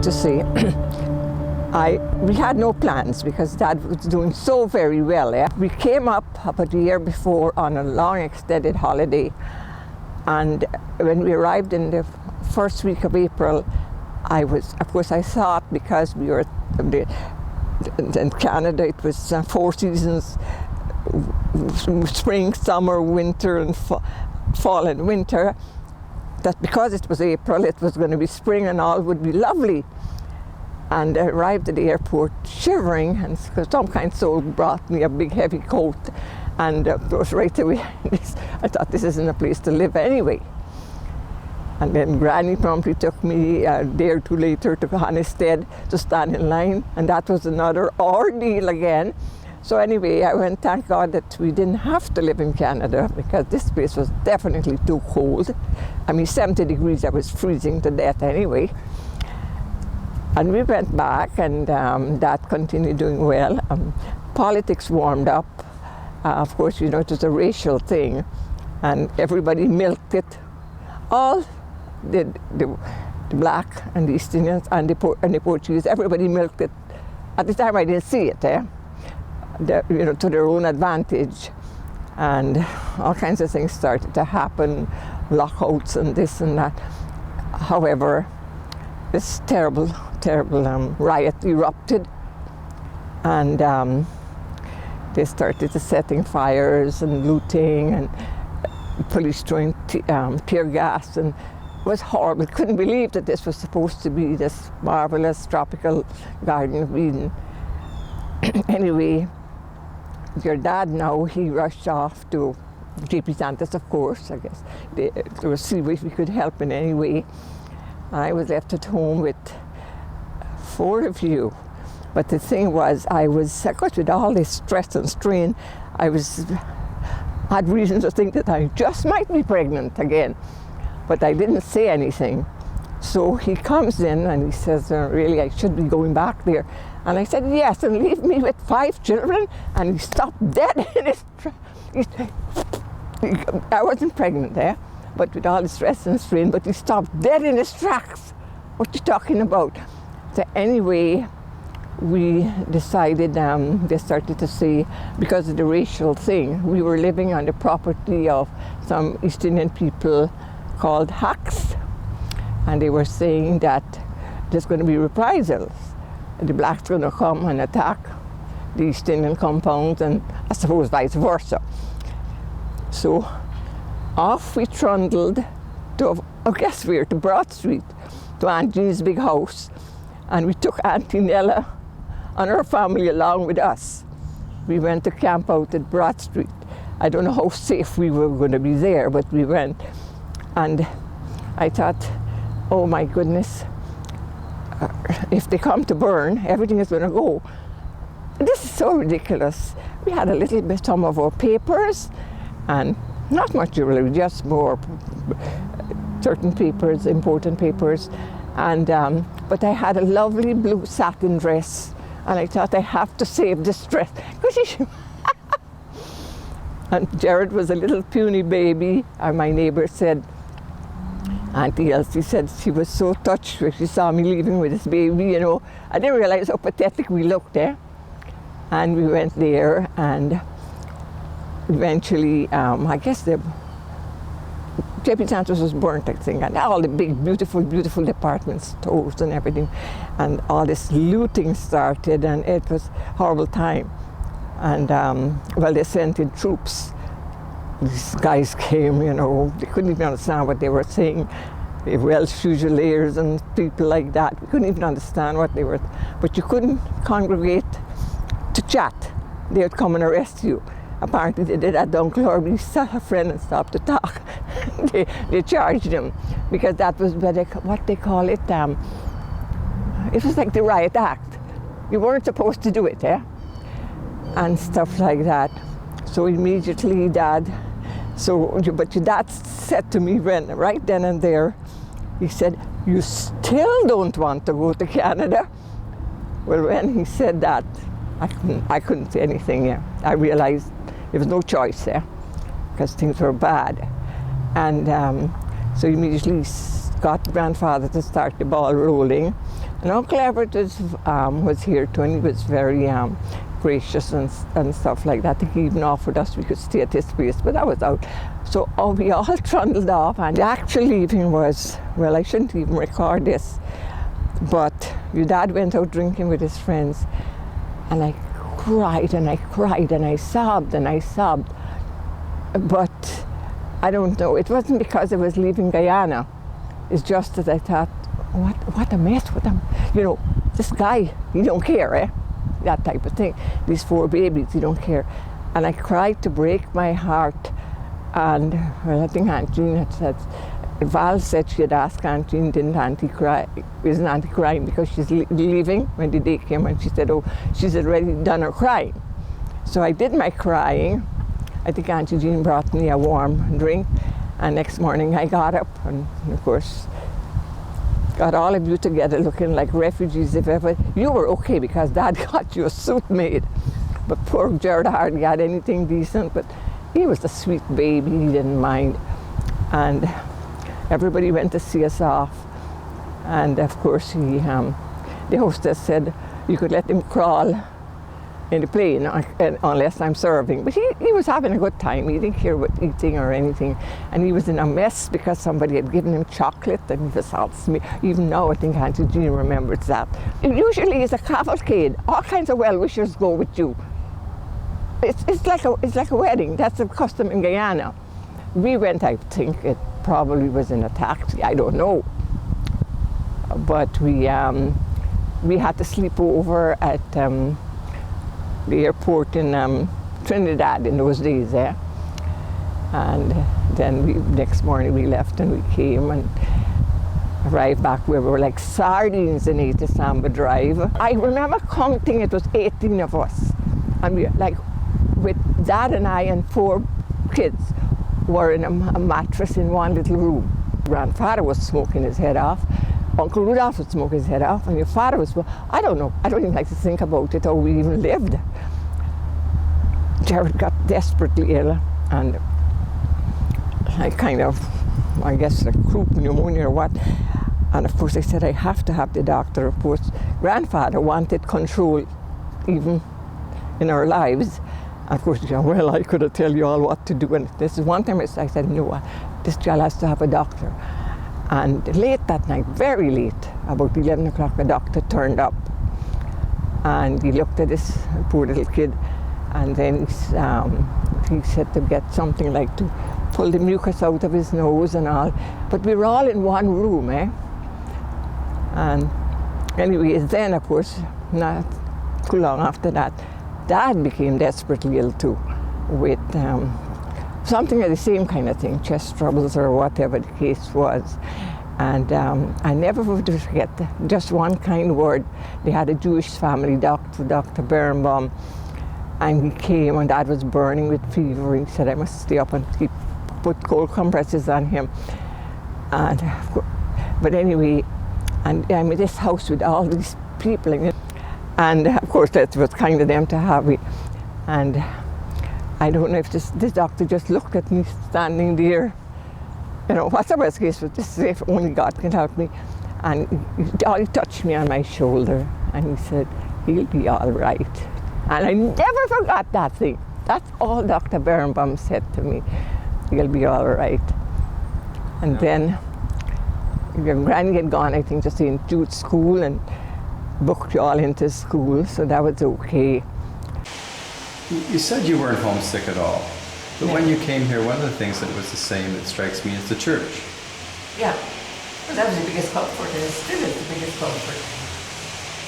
to say, we had no plans because Dad was doing so very well. We came up about a year before on a long extended holiday, and when we arrived in the first week of April, I thought, because we were in Canada, it was 4 seasons, spring, summer, winter, and fall and winter, that because it was April, it was going to be spring and all would be lovely. And I arrived at the airport shivering, and some kind soul brought me a big heavy coat, and of course right away I thought, this isn't a place to live anyway. And then Granny promptly took me a day or two later to Johannesburg to stand in line, and that was another ordeal again. So anyway, I went, thank God that we didn't have to live in Canada, because this place was definitely too cold. I mean, 70 degrees, I was freezing to death anyway. And we went back, and that continued doing well. Politics warmed up. Of course, you know, it was a racial thing, and everybody milked it. All the black and the East Indians and the Portuguese, everybody milked it. At the time, I didn't see it, to their own advantage. And all kinds of things started to happen, lockouts and this and that. However, this terrible riot erupted, and they started setting fires and looting, and police throwing tear gas, and it was horrible. Couldn't believe that this was supposed to be this marvelous tropical Garden of Eden. Anyway, your dad now, he rushed off to JP Santos, of course, I guess. There was see if we could help in any way. I was left at home with 4 of you. But the thing was, I got with all this stress and strain, had reason to think that I just might be pregnant again. But I didn't say anything. So he comes in and he says, really, I should be going back there. And I said, yes, and leave me with 5 children. And he stopped dead in his tracks. I wasn't pregnant there, but with all the stress and strain, but he stopped dead in his tracks. What are you talking about? So anyway, we decided, they started to say, because of the racial thing, we were living on the property of some East Indian people called hacks, and they were saying that there's going to be reprisals. The blacks are going to come and attack the East Indian compounds, and I suppose vice versa. So off we trundled to, guess where, to Broad Street, to Aunt Jean's big house, and we took Auntie Nella and her family along with us. We went to camp out at Broad Street. I don't know how safe we were going to be there, but we went. And I thought, oh my goodness, if they come to burn, everything is going to go. This is so ridiculous. We had a little bit, some of our papers, and not much jewelry, just more certain papers, important papers. And but I had a lovely blue satin dress, and I thought, I have to save this dress. And Gerard was a little puny baby, and my neighbor said, Auntie Elsie said she was so touched when she saw me leaving with this baby, you know. I didn't realize how pathetic we looked there. And we went there, and eventually, I guess the JP Santos was burnt, I think, and all the big, beautiful, beautiful department stores and everything. And all this looting started, and it was a horrible time. And, well, they sent in troops. These guys came, you know, they couldn't even understand what they were saying. The Welsh Fusiliers and people like that. We couldn't even understand what they were, but you couldn't congregate to chat. They would come and arrest you. Apparently they did that to Uncle Herbie. He saw a friend and stopped to talk. they charged him, because that was what they call it. It was like the riot act. You weren't supposed to do it, and stuff like that. So immediately Dad, but your dad said to me right then and there, he said, you still don't want to go to Canada? Well, when he said that, I couldn't say anything. I realized there was no choice because things were bad. And so immediately got grandfather to start the ball rolling. And Uncle Everett was here too, and he was very gracious and stuff like that. He even offered us we could stay at his place, but that was out. So we all trundled off, and the actual leaving was, well, I shouldn't even record this, but your dad went out drinking with his friends, and I cried and I cried and I sobbed and I sobbed. But I don't know, it wasn't because I was leaving Guyana. It's just that I thought, what a mess with him. You know, this guy, he don't care, eh? That type of thing. These 4 babies, he don't care. And I cried to break my heart. And well, I think Aunt Jean had said, Val said she had asked Aunt Jean, didn't Auntie cry? Isn't Auntie crying because she's leaving? When the day came, and she said, oh, she's already done her crying. So I did my crying. I think Auntie Jean brought me a warm drink, and next morning I got up, and of course, got all of you together looking like refugees if ever. You were okay because Dad got you a suit made, but poor Gerard hardly had anything decent, but he was a sweet baby, he didn't mind. And everybody went to see us off, and of course the hostess said you could let him crawl in the plane unless I'm serving. But he was having a good time. He didn't care about eating or anything, and he was in a mess because somebody had given him chocolate, and he was all even now I think Auntie Jean remembers that. Usually it's a cavalcade, all kinds of well-wishers go with you. It's like a wedding. That's a custom in Guyana. We went, I think it probably was in a taxi, I don't know. But we had to sleep over at the airport in Trinidad in those days, eh? And then next morning we left and we came and arrived back where we were like sardines in Samba Drive. I remember counting, it was 18 of us. And we, like, with Dad and I and 4 kids, were in a mattress in one little room. Grandfather was smoking his head off. Uncle Rudolph was smoking his head off, and your father was, I don't know, I don't even like to think about it, how we even lived. Gerard got desperately ill, and I guess a croup pneumonia or what. And of course I said, I have to have the doctor. Of course, Grandfather wanted control even in our lives. And of course, well, I could tell you all what to do. And this is one time I said, no, this child has to have a doctor. And late that night, very late, about 11 o'clock, the doctor turned up. And he looked at this poor little kid, and then he said to get something like to pull the mucus out of his nose and all. But we were all in one room, eh? And anyways, then of course, not too long after that, Dad became desperately ill too, with something of the same kind of thing, chest troubles or whatever the case was. And I never would forget just one kind word. They had a Jewish family doctor, Dr. Birnbaum, and he came, and Dad was burning with fever. He said I must stay up and put cold compresses on him. And but anyway, and I'm in this house with all these people, and of course that was kind of them to have me. And I don't know if this doctor just looked at me standing there. You know, what's the worst case? This is if only God can help me. And he touched me on my shoulder, and he said, he'll be all right. And I never forgot that thing. That's all Dr. Birnbaum said to me. He'll be all right. And then your granny had gone, I think, to St. Jude's school and booked you all into school, so that was okay. You said you weren't homesick at all, but when you came here, one of the things that was the same that strikes me is the church. Yeah, well, that was the biggest comfort, and it still is the biggest comfort.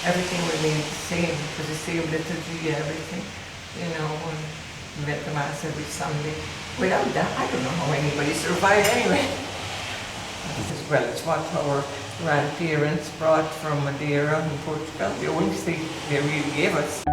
Everything remained the same, it was the same liturgy, everything, you know, and we went to Mass every Sunday. Without that, I don't know how anybody survived anyway. Well, it's what our grandparents brought from Madeira and Portugal, the only thing they really gave us.